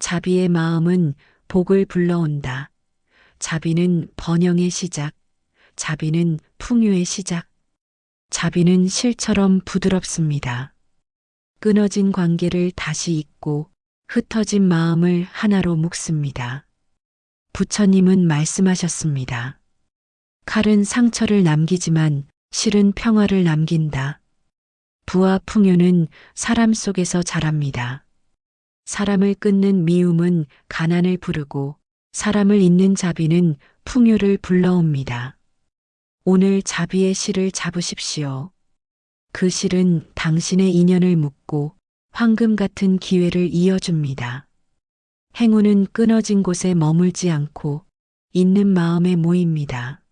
자비의 마음은 복을 불러온다. 자비는 번영의 시작. 자비는 풍요의 시작. 자비는 실처럼 부드럽습니다. 끊어진 관계를 다시 잇고 흩어진 마음을 하나로 묶습니다. 부처님은 말씀하셨습니다. 칼은 상처를 남기지만 실은 평화를 남긴다. 부와 풍요는 사람 속에서 자랍니다. 사람을 끊는 미움은 가난을 부르고 사람을 잇는 자비는 풍요를 불러옵니다. 오늘 자비의 실을 잡으십시오. 그 실은 당신의 인연을 묶고 황금 같은 기회를 이어줍니다. 행운은 끊어진 곳에 머물지 않고 있는 마음에 모입니다.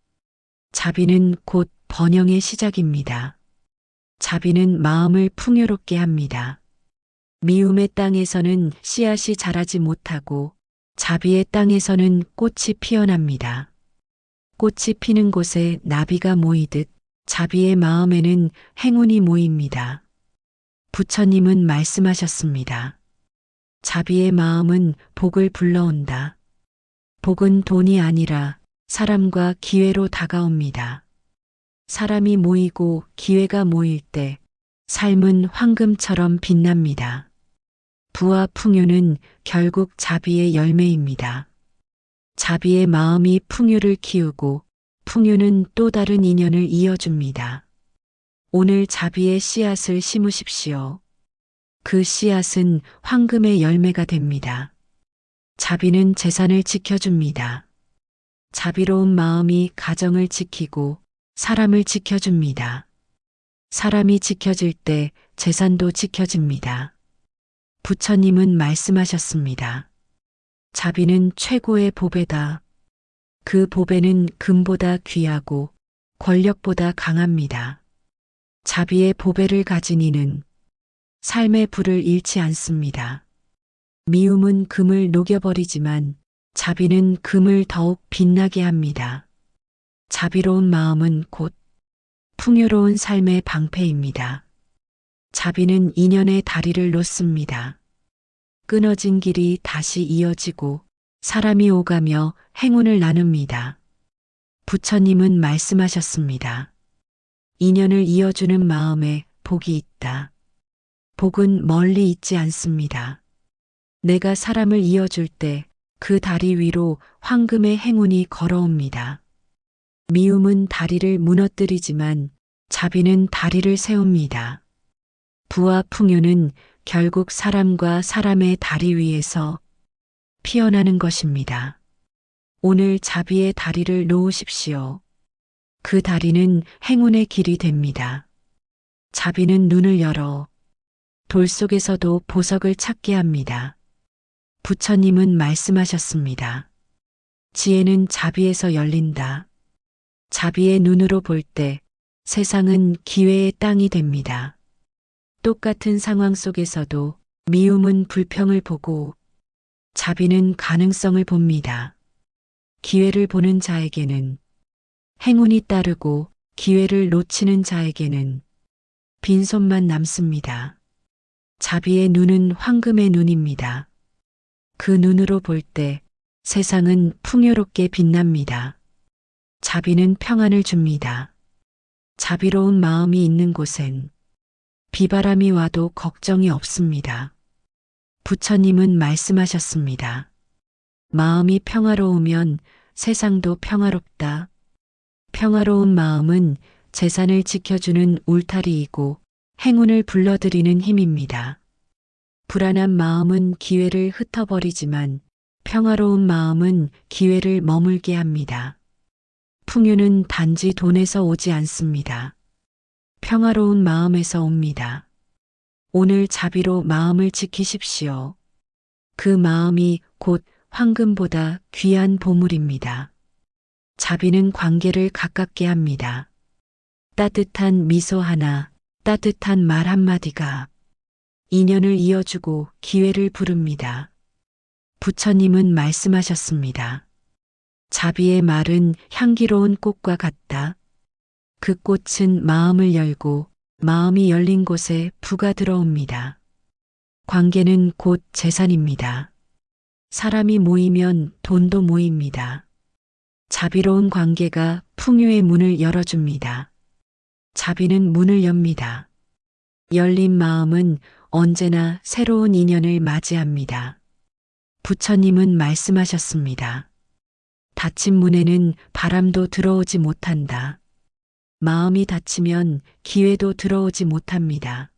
자비는 곧 번영의 시작입니다. 자비는 마음을 풍요롭게 합니다. 미움의 땅에서는 씨앗이 자라지 못하고 자비의 땅에서는 꽃이 피어납니다. 꽃이 피는 곳에 나비가 모이듯 자비의 마음에는 행운이 모입니다. 부처님은 말씀하셨습니다. 자비의 마음은 복을 불러온다. 복은 돈이 아니라 사람과 기회로 다가옵니다. 사람이 모이고 기회가 모일 때 삶은 황금처럼 빛납니다. 부와 풍요는 결국 자비의 열매입니다. 자비의 마음이 풍요를 키우고 풍요는 또 다른 인연을 이어줍니다. 오늘 자비의 씨앗을 심으십시오. 그 씨앗은 황금의 열매가 됩니다. 자비는 재산을 지켜줍니다. 자비로운 마음이 가정을 지키고 사람을 지켜줍니다. 사람이 지켜질 때 재산도 지켜집니다. 부처님은 말씀하셨습니다. 자비는 최고의 보배다. 그 보배는 금보다 귀하고 권력보다 강합니다. 자비의 보배를 가진 이는 삶의 불을 잃지 않습니다. 미움은 금을 녹여버리지만 자비는 금을 더욱 빛나게 합니다. 자비로운 마음은 곧 풍요로운 삶의 방패입니다. 자비는 인연의 다리를 놓습니다. 끊어진 길이 다시 이어지고 사람이 오가며 행운을 나눕니다. 부처님은 말씀하셨습니다. 인연을 이어주는 마음에 복이 있다. 복은 멀리 있지 않습니다. 내가 사람을 이어줄 때 그 다리 위로 황금의 행운이 걸어옵니다. 미움은 다리를 무너뜨리지만 자비는 다리를 세웁니다. 부와 풍요는 결국 사람과 사람의 다리 위에서 피어나는 것입니다. 오늘 자비의 다리를 놓으십시오. 그 다리는 행운의 길이 됩니다. 자비는 눈을 열어 돌 속에서도 보석을 찾게 합니다. 부처님은 말씀하셨습니다. 지혜는 자비에서 열린다. 자비의 눈으로 볼 때 세상은 기회의 땅이 됩니다. 똑같은 상황 속에서도 미움은 불평을 보고 자비는 가능성을 봅니다. 기회를 보는 자에게는 행운이 따르고 기회를 놓치는 자에게는 빈손만 남습니다. 자비의 눈은 황금의 눈입니다. 그 눈으로 볼 때 세상은 풍요롭게 빛납니다. 자비는 평안을 줍니다. 자비로운 마음이 있는 곳엔 비바람이 와도 걱정이 없습니다. 부처님은 말씀하셨습니다. 마음이 평화로우면 세상도 평화롭다. 평화로운 마음은 재산을 지켜주는 울타리이고 행운을 불러들이는 힘입니다. 불안한 마음은 기회를 흩어버리지만 평화로운 마음은 기회를 머물게 합니다. 풍요는 단지 돈에서 오지 않습니다. 평화로운 마음에서 옵니다. 오늘 자비로 마음을 지키십시오. 그 마음이 곧 황금보다 귀한 보물입니다. 자비는 관계를 가깝게 합니다. 따뜻한 미소 하나, 따뜻한 말 한마디가 인연을 이어주고 기회를 부릅니다. 부처님은 말씀하셨습니다. 자비의 말은 향기로운 꽃과 같다. 그 꽃은 마음을 열고 마음이 열린 곳에 부가 들어옵니다. 관계는 곧 재산입니다. 사람이 모이면 돈도 모입니다. 자비로운 관계가 풍요의 문을 열어줍니다. 자비는 문을 엽니다. 열린 마음은 언제나 새로운 인연을 맞이합니다. 부처님은 말씀하셨습니다. 닫힌 문에는 바람도 들어오지 못한다. 마음이 닫히면 기회도 들어오지 못합니다.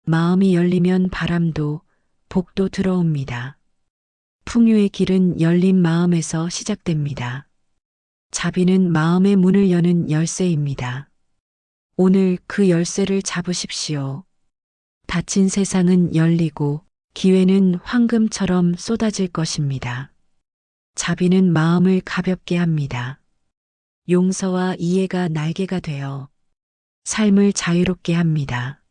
마음이 열리면 바람도 복도 들어옵니다. 풍요의 길은 열린 마음에서 시작됩니다. 자비는 마음의 문을 여는 열쇠입니다. 오늘 그 열쇠를 잡으십시오. 닫힌 세상은 열리고 기회는 황금처럼 쏟아질 것입니다. 자비는 마음을 가볍게 합니다. 용서와 이해가 날개가 되어 삶을 자유롭게 합니다.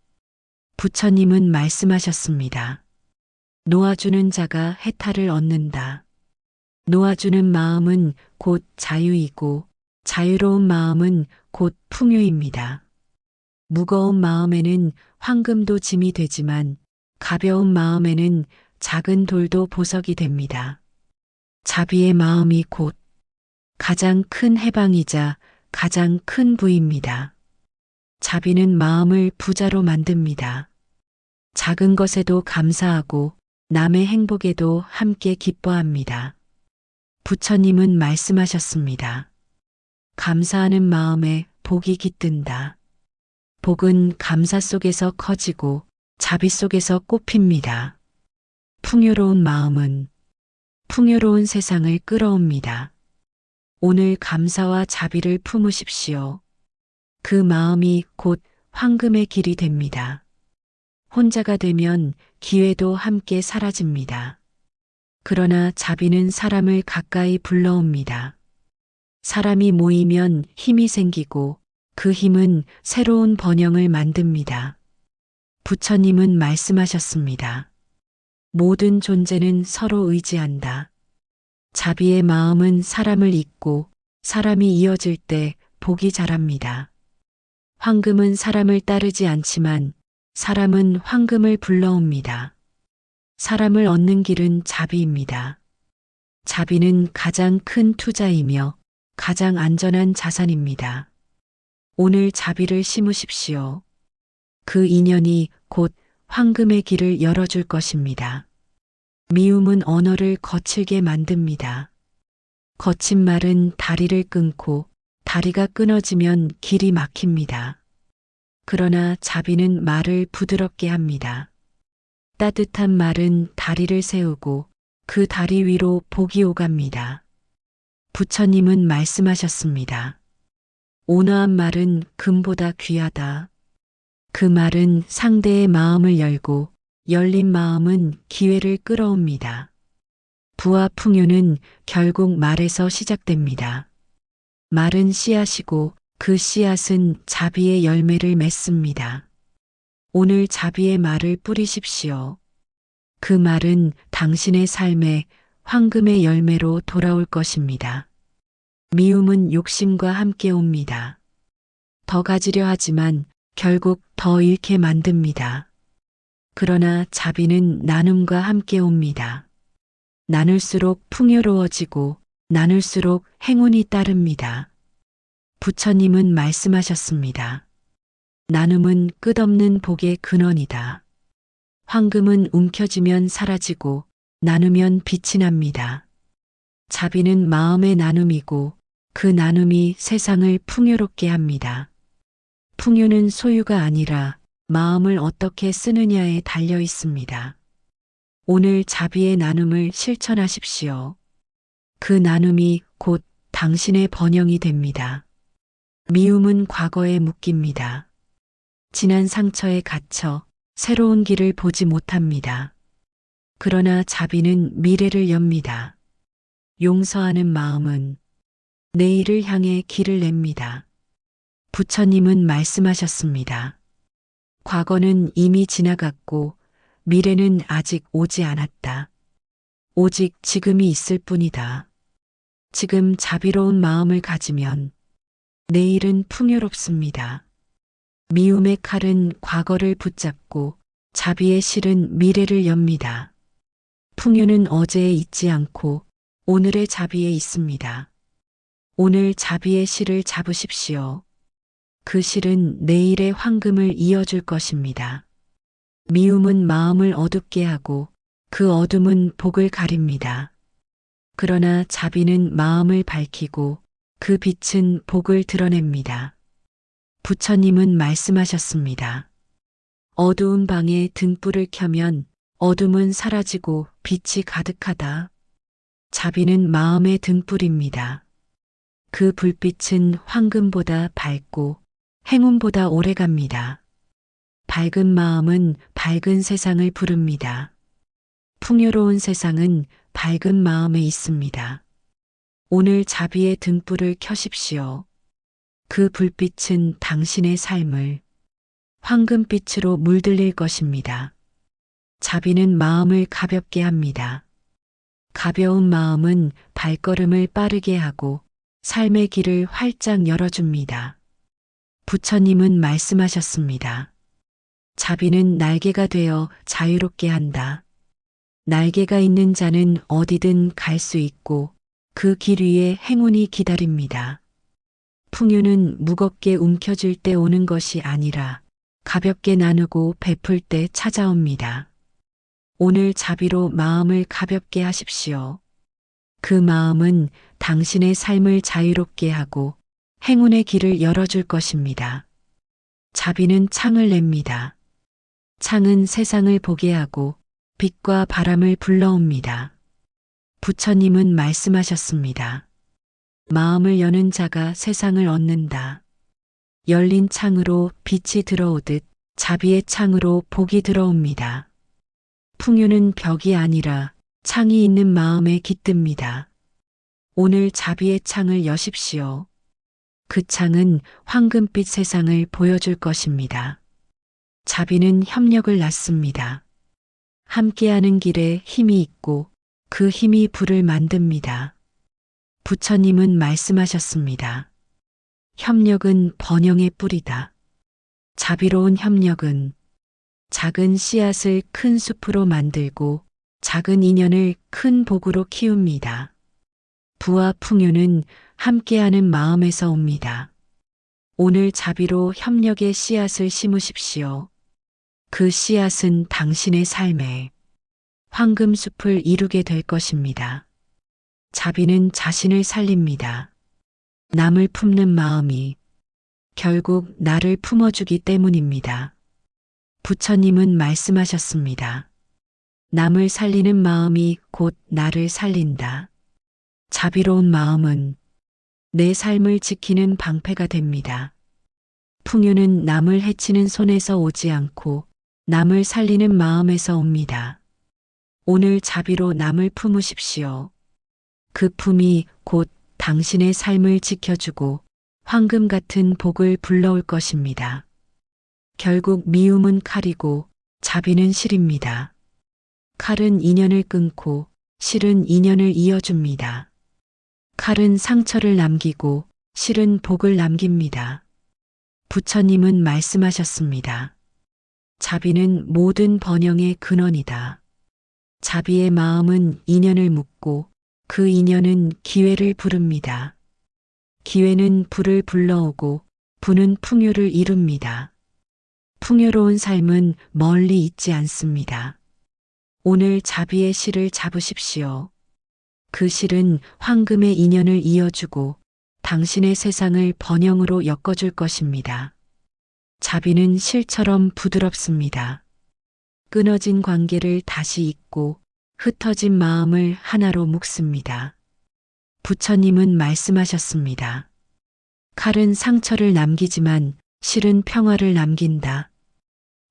부처님은 말씀하셨습니다. 놓아주는 자가 해탈을 얻는다. 놓아주는 마음은 곧 자유이고 자유로운 마음은 곧 풍요입니다. 무거운 마음에는 황금도 짐이 되지만 가벼운 마음에는 작은 돌도 보석이 됩니다. 자비의 마음이 곧 가장 큰 해방이자 가장 큰 부입니다. 자비는 마음을 부자로 만듭니다. 작은 것에도 감사하고 남의 행복에도 함께 기뻐합니다. 부처님은 말씀하셨습니다. 감사하는 마음에 복이 깃든다. 복은 감사 속에서 커지고 자비 속에서 꽃핍니다. 풍요로운 마음은 풍요로운 세상을 끌어옵니다. 오늘 감사와 자비를 품으십시오. 그 마음이 곧 황금의 길이 됩니다. 혼자가 되면 기회도 함께 사라집니다. 그러나 자비는 사람을 가까이 불러옵니다. 사람이 모이면 힘이 생기고 그 힘은 새로운 번영을 만듭니다. 부처님은 말씀하셨습니다. 모든 존재는 서로 의지한다. 자비의 마음은 사람을 잇고 사람이 이어질 때 복이 자랍니다. 황금은 사람을 따르지 않지만 사람은 황금을 불러옵니다. 사람을 얻는 길은 자비입니다. 자비는 가장 큰 투자이며 가장 안전한 자산입니다. 오늘 자비를 심으십시오. 그 인연이 곧 황금의 길을 열어줄 것입니다. 미움은 언어를 거칠게 만듭니다. 거친 말은 다리를 끊고 다리가 끊어지면 길이 막힙니다. 그러나 자비는 말을 부드럽게 합니다. 따뜻한 말은 다리를 세우고 그 다리 위로 복이 오갑니다. 부처님은 말씀하셨습니다. 온화한 말은 금보다 귀하다. 그 말은 상대의 마음을 열고 열린 마음은 기회를 끌어옵니다. 부와 풍요는 결국 말에서 시작됩니다. 말은 씨앗이고 그 씨앗은 자비의 열매를 맺습니다. 오늘 자비의 말을 뿌리십시오. 그 말은 당신의 삶에 황금의 열매로 돌아올 것입니다. 미움은 욕심과 함께 옵니다. 더 가지려 하지만 결국 더 잃게 만듭니다. 그러나 자비는 나눔과 함께 옵니다. 나눌수록 풍요로워지고 나눌수록 행운이 따릅니다. 부처님은 말씀하셨습니다. 나눔은 끝없는 복의 근원이다. 황금은 움켜쥐면 사라지고 나누면 빛이 납니다. 자비는 마음의 나눔이고 그 나눔이 세상을 풍요롭게 합니다. 풍요는 소유가 아니라 마음을 어떻게 쓰느냐에 달려 있습니다. 오늘 자비의 나눔을 실천하십시오. 그 나눔이 곧 당신의 번영이 됩니다. 미움은 과거에 묶입니다. 지난 상처에 갇혀 새로운 길을 보지 못합니다. 그러나 자비는 미래를 엽니다. 용서하는 마음은 내일을 향해 길을 냅니다. 부처님은 말씀하셨습니다. 과거는 이미 지나갔고 미래는 아직 오지 않았다. 오직 지금이 있을 뿐이다. 지금 자비로운 마음을 가지면 내일은 풍요롭습니다. 미움의 칼은 과거를 붙잡고 자비의 실은 미래를 엽니다. 풍요는 어제에 있지 않고 오늘의 자비에 있습니다. 오늘 자비의 실을 잡으십시오. 그 실은 내일의 황금을 이어줄 것입니다. 미움은 마음을 어둡게 하고 그 어둠은 복을 가립니다. 그러나 자비는 마음을 밝히고 그 빛은 복을 드러냅니다. 부처님은 말씀하셨습니다. 어두운 방에 등불을 켜면 어둠은 사라지고 빛이 가득하다. 자비는 마음의 등불입니다. 그 불빛은 황금보다 밝고 행운보다 오래갑니다. 밝은 마음은 밝은 세상을 부릅니다. 풍요로운 세상은 밝은 마음에 있습니다. 오늘 자비의 등불을 켜십시오. 그 불빛은 당신의 삶을 황금빛으로 물들일 것입니다. 자비는 마음을 가볍게 합니다. 가벼운 마음은 발걸음을 빠르게 하고 삶의 길을 활짝 열어줍니다. 부처님은 말씀하셨습니다. 자비는 날개가 되어 자유롭게 한다. 날개가 있는 자는 어디든 갈 수 있고 그 길 위에 행운이 기다립니다. 풍요는 무겁게 움켜쥘 때 오는 것이 아니라 가볍게 나누고 베풀 때 찾아옵니다. 오늘 자비로 마음을 가볍게 하십시오. 그 마음은 당신의 삶을 자유롭게 하고 행운의 길을 열어줄 것입니다. 자비는 창을 냅니다. 창은 세상을 보게 하고 빛과 바람을 불러옵니다. 부처님은 말씀하셨습니다. 마음을 여는 자가 세상을 얻는다. 열린 창으로 빛이 들어오듯 자비의 창으로 복이 들어옵니다. 풍요는 벽이 아니라 창이 있는 마음에 깃듭니다. 오늘 자비의 창을 여십시오. 그 창은 황금빛 세상을 보여줄 것입니다. 자비는 협력을 낳습니다. 함께하는 길에 힘이 있고 그 힘이 불을 만듭니다. 부처님은 말씀하셨습니다. 협력은 번영의 뿌리다. 자비로운 협력은 작은 씨앗을 큰 숲으로 만들고 작은 인연을 큰 복으로 키웁니다. 부와 풍요는 함께하는 마음에서 옵니다. 오늘 자비로 협력의 씨앗을 심으십시오. 그 씨앗은 당신의 삶에 황금숲을 이루게 될 것입니다. 자비는 자신을 살립니다. 남을 품는 마음이 결국 나를 품어주기 때문입니다. 부처님은 말씀하셨습니다. 남을 살리는 마음이 곧 나를 살린다. 자비로운 마음은 내 삶을 지키는 방패가 됩니다. 풍요는 남을 해치는 손에서 오지 않고 남을 살리는 마음에서 옵니다. 오늘 자비로 남을 품으십시오. 그 품이 곧 당신의 삶을 지켜주고 황금 같은 복을 불러올 것입니다. 결국 미움은 칼이고 자비는 실입니다. 칼은 인연을 끊고 실은 인연을 이어줍니다. 칼은 상처를 남기고 실은 복을 남깁니다. 부처님은 말씀하셨습니다. 자비는 모든 번영의 근원이다. 자비의 마음은 인연을 묶고 그 인연은 기회를 부릅니다. 기회는 불을 불러오고 부는 풍요를 이룹니다. 풍요로운 삶은 멀리 있지 않습니다. 오늘 자비의 실을 잡으십시오. 그 실은 황금의 인연을 이어주고 당신의 세상을 번영으로 엮어줄 것입니다. 자비는 실처럼 부드럽습니다. 끊어진 관계를 다시 잇고 흩어진 마음을 하나로 묶습니다. 부처님은 말씀하셨습니다. 칼은 상처를 남기지만 실은 평화를 남긴다.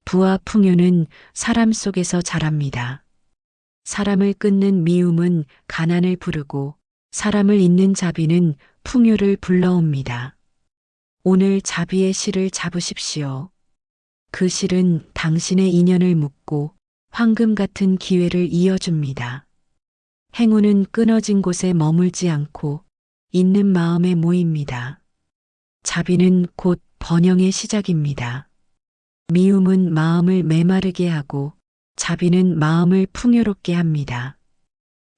부와 풍요는 사람 속에서 자랍니다. 사람을 끊는 미움은 가난을 부르고 사람을 잇는 자비는 풍요를 불러옵니다. 오늘 자비의 실을 잡으십시오. 그 실은 당신의 인연을 묶고 황금 같은 기회를 이어줍니다. 행운은 끊어진 곳에 머물지 않고 있는 마음에 모입니다. 자비는 곧 번영의 시작입니다. 미움은 마음을 메마르게 하고 자비는 마음을 풍요롭게 합니다.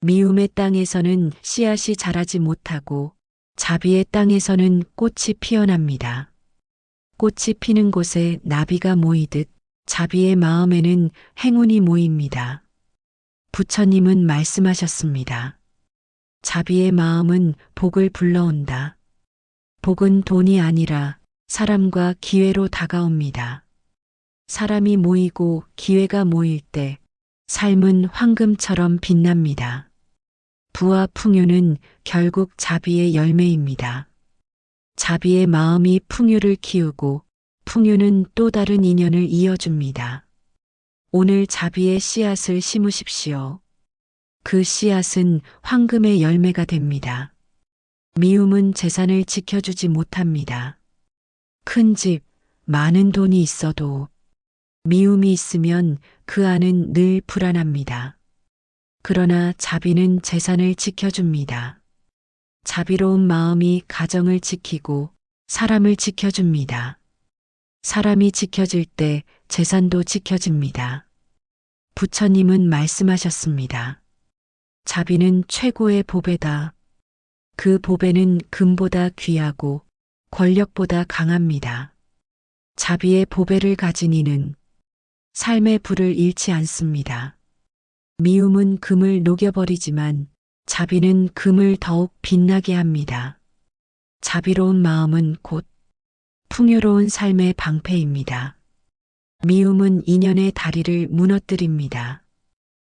미움의 땅에서는 씨앗이 자라지 못하고 자비의 땅에서는 꽃이 피어납니다. 꽃이 피는 곳에 나비가 모이듯 자비의 마음에는 행운이 모입니다. 부처님은 말씀하셨습니다. 자비의 마음은 복을 불러온다. 복은 돈이 아니라 사람과 기회로 다가옵니다. 사람이 모이고 기회가 모일 때 삶은 황금처럼 빛납니다. 부와 풍요는 결국 자비의 열매입니다. 자비의 마음이 풍요를 키우고 풍요는 또 다른 인연을 이어줍니다. 오늘 자비의 씨앗을 심으십시오. 그 씨앗은 황금의 열매가 됩니다. 미움은 재산을 지켜주지 못합니다. 큰 집, 많은 돈이 있어도 미움이 있으면 그 안은 늘 불안합니다. 그러나 자비는 재산을 지켜줍니다. 자비로운 마음이 가정을 지키고 사람을 지켜줍니다. 사람이 지켜질 때 재산도 지켜집니다. 부처님은 말씀하셨습니다. 자비는 최고의 보배다. 그 보배는 금보다 귀하고 권력보다 강합니다. 자비의 보배를 가진 이는 삶의 불을 잃지 않습니다. 미움은 금을 녹여버리지만 자비는 금을 더욱 빛나게 합니다. 자비로운 마음은 곧 풍요로운 삶의 방패입니다. 미움은 인연의 다리를 무너뜨립니다.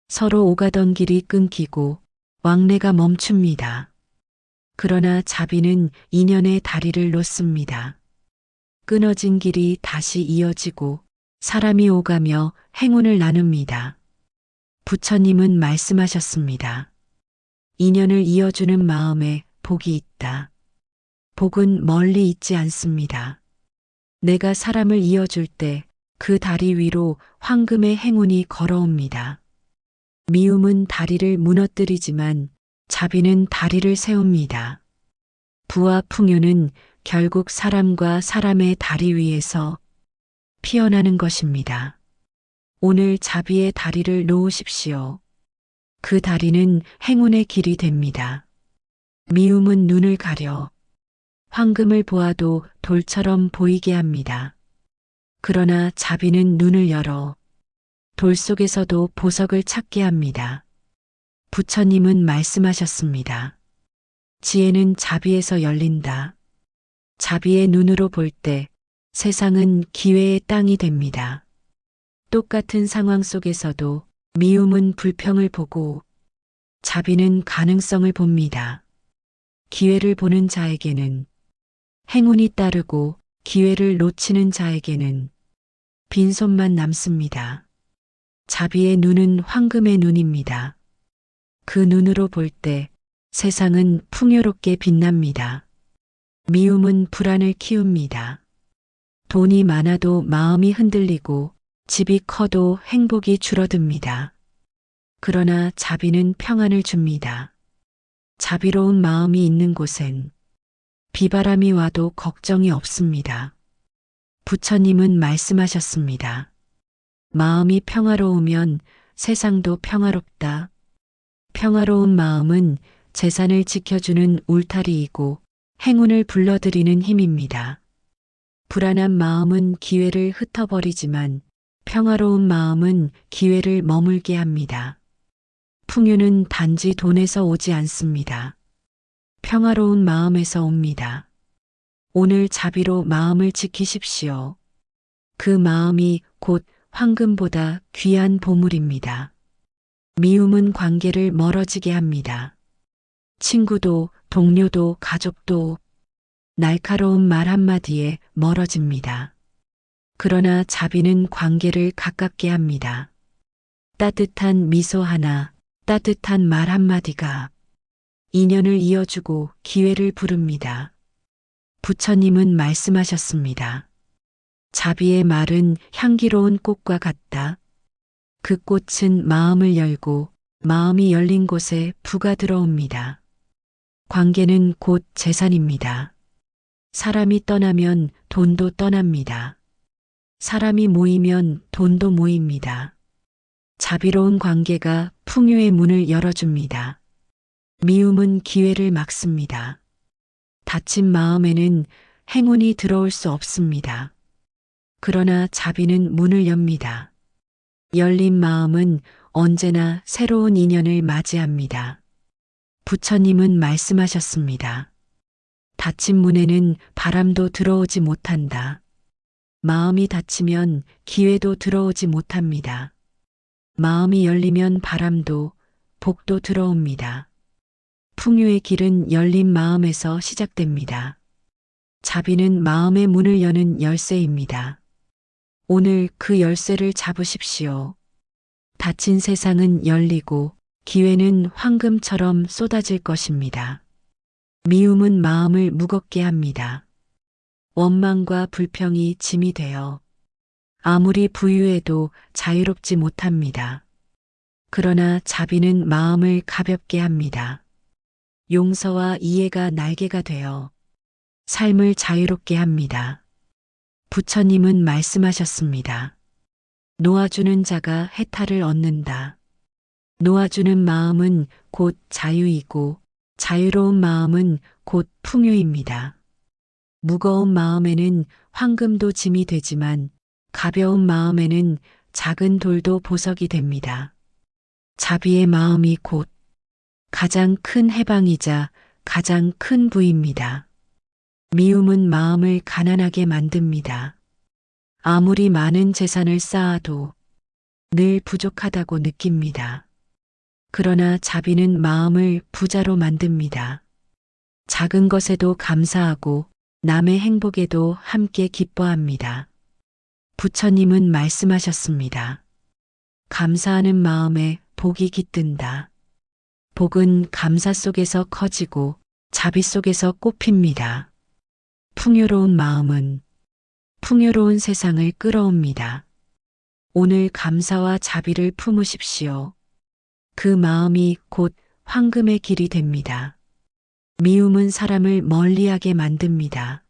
서로 오가던 길이 끊기고 왕래가 멈춥니다. 그러나 자비는 인연의 다리를 놓습니다. 끊어진 길이 다시 이어지고 사람이 오가며 행운을 나눕니다. 부처님은 말씀하셨습니다. 인연을 이어주는 마음에 복이 있다. 복은 멀리 있지 않습니다. 내가 사람을 이어줄 때 그 다리 위로 황금의 행운이 걸어옵니다. 미움은 다리를 무너뜨리지만 자비는 다리를 세웁니다. 부와 풍요는 결국 사람과 사람의 다리 위에서 피어나는 것입니다. 오늘 자비의 다리를 놓으십시오. 그 다리는 행운의 길이 됩니다. 미움은 눈을 가려 황금을 보아도 돌처럼 보이게 합니다. 그러나 자비는 눈을 열어 돌 속에서도 보석을 찾게 합니다. 부처님은 말씀하셨습니다. 지혜는 자비에서 열린다. 자비의 눈으로 볼 때 세상은 기회의 땅이 됩니다. 똑같은 상황 속에서도 미움은 불평을 보고 자비는 가능성을 봅니다. 기회를 보는 자에게는 행운이 따르고 기회를 놓치는 자에게는 빈손만 남습니다. 자비의 눈은 황금의 눈입니다. 그 눈으로 볼 때 세상은 풍요롭게 빛납니다. 미움은 불안을 키웁니다. 돈이 많아도 마음이 흔들리고 집이 커도 행복이 줄어듭니다. 그러나 자비는 평안을 줍니다. 자비로운 마음이 있는 곳엔 비바람이 와도 걱정이 없습니다. 부처님은 말씀하셨습니다. 마음이 평화로우면 세상도 평화롭다. 평화로운 마음은 재산을 지켜주는 울타리이고 행운을 불러들이는 힘입니다. 불안한 마음은 기회를 흩어버리지만 평화로운 마음은 기회를 머물게 합니다. 풍요는 단지 돈에서 오지 않습니다. 평화로운 마음에서 옵니다. 오늘 자비로 마음을 지키십시오. 그 마음이 곧 황금보다 귀한 보물입니다. 미움은 관계를 멀어지게 합니다. 친구도 동료도 가족도 날카로운 말 한마디에 멀어집니다. 그러나 자비는 관계를 가깝게 합니다. 따뜻한 미소 하나, 따뜻한 말 한마디가 인연을 이어주고 기회를 부릅니다. 부처님은 말씀하셨습니다. 자비의 말은 향기로운 꽃과 같다. 그 꽃은 마음을 열고 마음이 열린 곳에 부가 들어옵니다. 관계는 곧 재산입니다. 사람이 떠나면 돈도 떠납니다. 사람이 모이면 돈도 모입니다. 자비로운 관계가 풍요의 문을 열어줍니다. 미움은 기회를 막습니다. 다친 마음에는 행운이 들어올 수 없습니다. 그러나 자비는 문을 엽니다. 열린 마음은 언제나 새로운 인연을 맞이합니다. 부처님은 말씀하셨습니다. 닫힌 문에는 바람도 들어오지 못한다. 마음이 닫히면 기회도 들어오지 못합니다. 마음이 열리면 바람도 복도 들어옵니다. 풍요의 길은 열린 마음에서 시작됩니다. 자비는 마음의 문을 여는 열쇠입니다. 오늘 그 열쇠를 잡으십시오. 닫힌 세상은 열리고 기회는 황금처럼 쏟아질 것입니다. 미움은 마음을 무겁게 합니다. 원망과 불평이 짐이 되어 아무리 부유해도 자유롭지 못합니다. 그러나 자비는 마음을 가볍게 합니다. 용서와 이해가 날개가 되어 삶을 자유롭게 합니다. 부처님은 말씀하셨습니다. 놓아주는 자가 해탈을 얻는다. 놓아주는 마음은 곧 자유이고 자유로운 마음은 곧 풍요입니다. 무거운 마음에는 황금도 짐이 되지만 가벼운 마음에는 작은 돌도 보석이 됩니다. 자비의 마음이 곧 가장 큰 해방이자 가장 큰 부입니다. 미움은 마음을 가난하게 만듭니다. 아무리 많은 재산을 쌓아도 늘 부족하다고 느낍니다. 그러나 자비는 마음을 부자로 만듭니다. 작은 것에도 감사하고 남의 행복에도 함께 기뻐합니다. 부처님은 말씀하셨습니다. 감사하는 마음에 복이 깃든다. 복은 감사 속에서 커지고 자비 속에서 꽃핍니다. 풍요로운 마음은 풍요로운 세상을 끌어옵니다. 오늘 감사와 자비를 품으십시오. 그 마음이 곧 황금의 길이 됩니다. 미움은 사람을 멀리하게 만듭니다.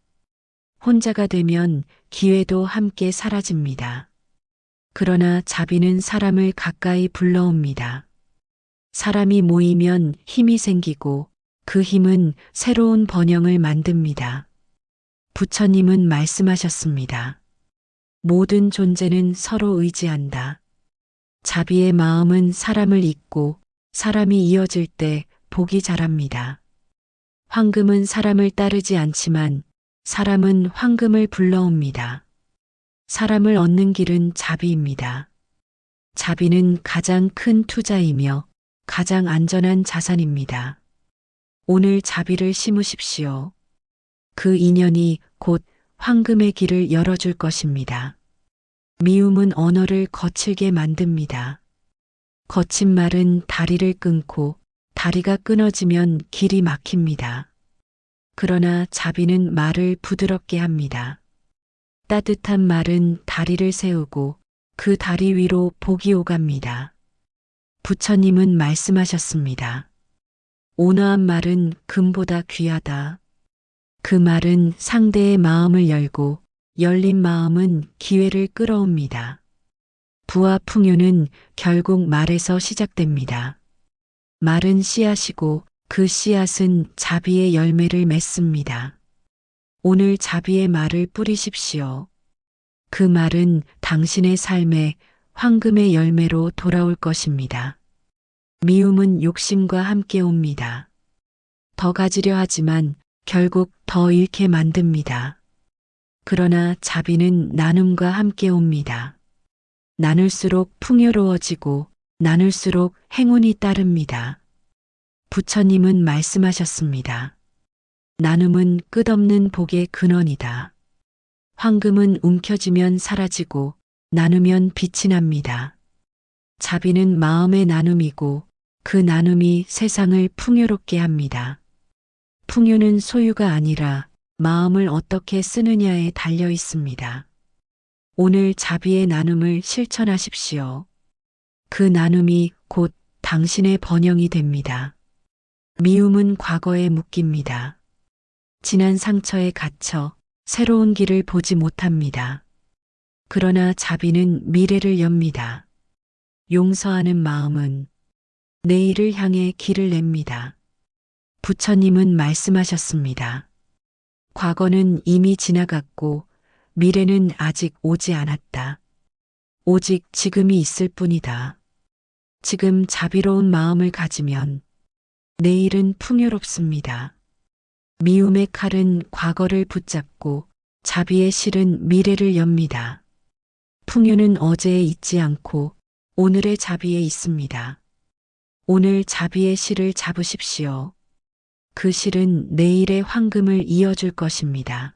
혼자가 되면 기회도 함께 사라집니다. 그러나 자비는 사람을 가까이 불러옵니다. 사람이 모이면 힘이 생기고 그 힘은 새로운 번영을 만듭니다. 부처님은 말씀하셨습니다. 모든 존재는 서로 의지한다. 자비의 마음은 사람을 잇고 사람이 이어질 때 복이 자랍니다. 황금은 사람을 따르지 않지만 사람은 황금을 불러옵니다. 사람을 얻는 길은 자비입니다. 자비는 가장 큰 투자이며 가장 안전한 자산입니다. 오늘 자비를 심으십시오. 그 인연이 곧 황금의 길을 열어줄 것입니다. 미움은 언어를 거칠게 만듭니다. 거친 말은 다리를 끊고 다리가 끊어지면 길이 막힙니다. 그러나 자비는 말을 부드럽게 합니다. 따뜻한 말은 다리를 세우고 그 다리 위로 복이 오갑니다. 부처님은 말씀하셨습니다. 온화한 말은 금보다 귀하다. 그 말은 상대의 마음을 열고 열린 마음은 기회를 끌어옵니다. 부와 풍요는 결국 말에서 시작됩니다. 말은 씨앗이고 그 씨앗은 자비의 열매를 맺습니다. 오늘 자비의 말을 뿌리십시오. 그 말은 당신의 삶에 황금의 열매로 돌아올 것입니다. 미움은 욕심과 함께 옵니다. 더 가지려 하지만 결국 더 잃게 만듭니다. 그러나 자비는 나눔과 함께 옵니다. 나눌수록 풍요로워지고 나눌수록 행운이 따릅니다. 부처님은 말씀하셨습니다. 나눔은 끝없는 복의 근원이다. 황금은 움켜쥐면 사라지고 나누면 빛이 납니다. 자비는 마음의 나눔이고 그 나눔이 세상을 풍요롭게 합니다. 풍요는 소유가 아니라 마음을 어떻게 쓰느냐에 달려 있습니다. 오늘 자비의 나눔을 실천하십시오. 그 나눔이 곧 당신의 번영이 됩니다. 미움은 과거에 묶입니다. 지난 상처에 갇혀 새로운 길을 보지 못합니다. 그러나 자비는 미래를 엽니다. 용서하는 마음은 내일을 향해 길을 냅니다. 부처님은 말씀하셨습니다. 과거는 이미 지나갔고 미래는 아직 오지 않았다. 오직 지금이 있을 뿐이다. 지금 자비로운 마음을 가지면 내일은 풍요롭습니다. 미움의 칼은 과거를 붙잡고 자비의 실은 미래를 엽니다. 풍요는 어제에 있지 않고 오늘의 자비에 있습니다. 오늘 자비의 실을 잡으십시오. 그 실은 내일의 황금을 이어줄 것입니다.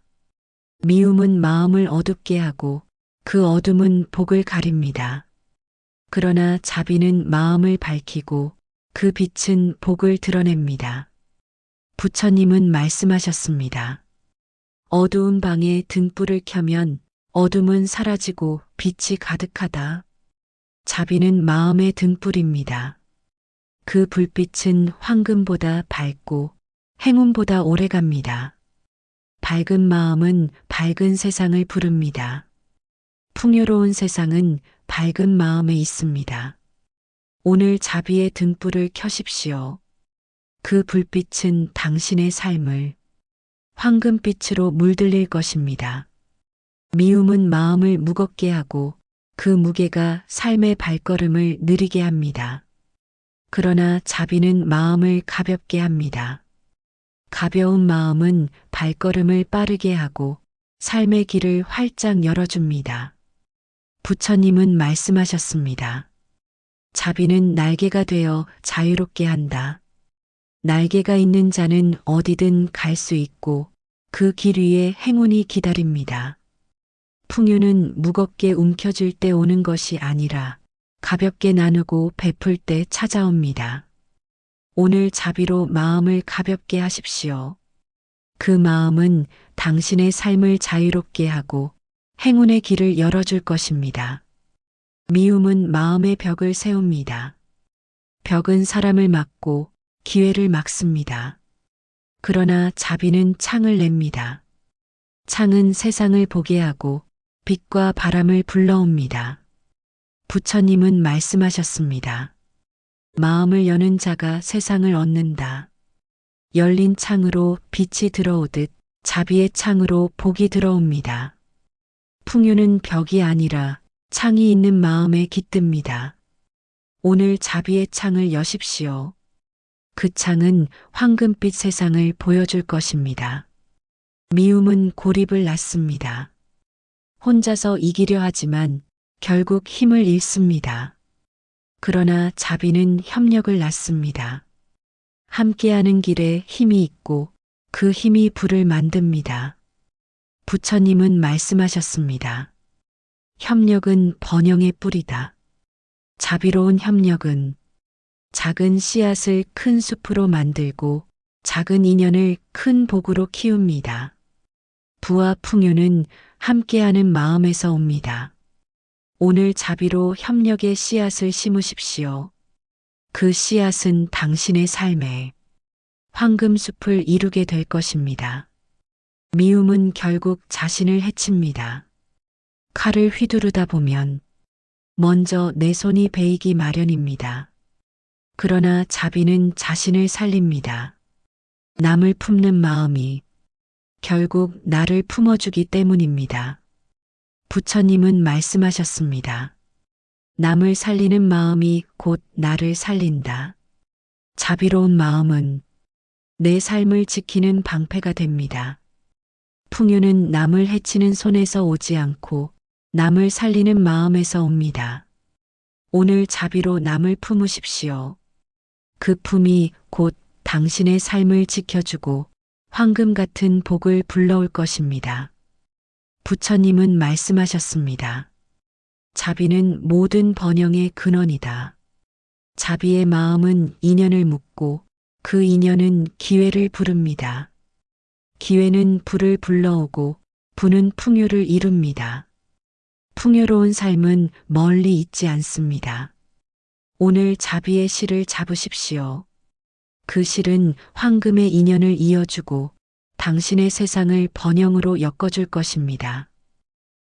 미움은 마음을 어둡게 하고 그 어둠은 복을 가립니다. 그러나 자비는 마음을 밝히고 그 빛은 복을 드러냅니다. 부처님은 말씀하셨습니다. 어두운 방에 등불을 켜면 어둠은 사라지고 빛이 가득하다. 자비는 마음의 등불입니다. 그 불빛은 황금보다 밝고 행운보다 오래갑니다. 밝은 마음은 밝은 세상을 부릅니다. 풍요로운 세상은 밝은 마음에 있습니다. 오늘 자비의 등불을 켜십시오. 그 불빛은 당신의 삶을 황금빛으로 물들일 것입니다. 미움은 마음을 무겁게 하고 그 무게가 삶의 발걸음을 느리게 합니다. 그러나 자비는 마음을 가볍게 합니다. 가벼운 마음은 발걸음을 빠르게 하고 삶의 길을 활짝 열어줍니다. 부처님은 말씀하셨습니다. 자비는 날개가 되어 자유롭게 한다. 날개가 있는 자는 어디든 갈 수 있고 그 길 위에 행운이 기다립니다. 풍요는 무겁게 움켜쥘 때 오는 것이 아니라 가볍게 나누고 베풀 때 찾아옵니다. 오늘 자비로 마음을 가볍게 하십시오. 그 마음은 당신의 삶을 자유롭게 하고 행운의 길을 열어줄 것입니다. 미움은 마음의 벽을 세웁니다. 벽은 사람을 막고 기회를 막습니다. 그러나 자비는 창을 냅니다. 창은 세상을 보게 하고 빛과 바람을 불러옵니다. 부처님은 말씀하셨습니다. 마음을 여는 자가 세상을 얻는다. 열린 창으로 빛이 들어오듯 자비의 창으로 복이 들어옵니다. 풍요는 벽이 아니라 창이 있는 마음에 깃듭니다. 오늘 자비의 창을 여십시오. 그 창은 황금빛 세상을 보여줄 것입니다. 미움은 고립을 낳습니다. 혼자서 이기려 하지만 결국 힘을 잃습니다. 그러나 자비는 협력을 낳습니다. 함께하는 길에 힘이 있고 그 힘이 불을 만듭니다. 부처님은 말씀하셨습니다. 협력은 번영의 뿌리다. 자비로운 협력은 작은 씨앗을 큰 숲으로 만들고 작은 인연을 큰 복으로 키웁니다. 부와 풍요는 함께하는 마음에서 옵니다. 오늘 자비로 협력의 씨앗을 심으십시오. 그 씨앗은 당신의 삶에 황금숲을 이루게 될 것입니다. 미움은 결국 자신을 해칩니다. 칼을 휘두르다 보면 먼저 내 손이 베이기 마련입니다. 그러나 자비는 자신을 살립니다. 남을 품는 마음이 결국 나를 품어주기 때문입니다. 부처님은 말씀하셨습니다. 남을 살리는 마음이 곧 나를 살린다. 자비로운 마음은 내 삶을 지키는 방패가 됩니다. 풍요는 남을 해치는 손에서 오지 않고 남을 살리는 마음에서 옵니다. 오늘 자비로 남을 품으십시오. 그 품이 곧 당신의 삶을 지켜주고 황금 같은 복을 불러올 것입니다. 부처님은 말씀하셨습니다. 자비는 모든 번영의 근원이다. 자비의 마음은 인연을 묶고 그 인연은 기회를 부릅니다. 기회는 불을 불러오고 부는 풍요를 이룹니다. 풍요로운 삶은 멀리 있지 않습니다. 오늘 자비의 실을 잡으십시오. 그 실은 황금의 인연을 이어주고 당신의 세상을 번영으로 엮어줄 것입니다.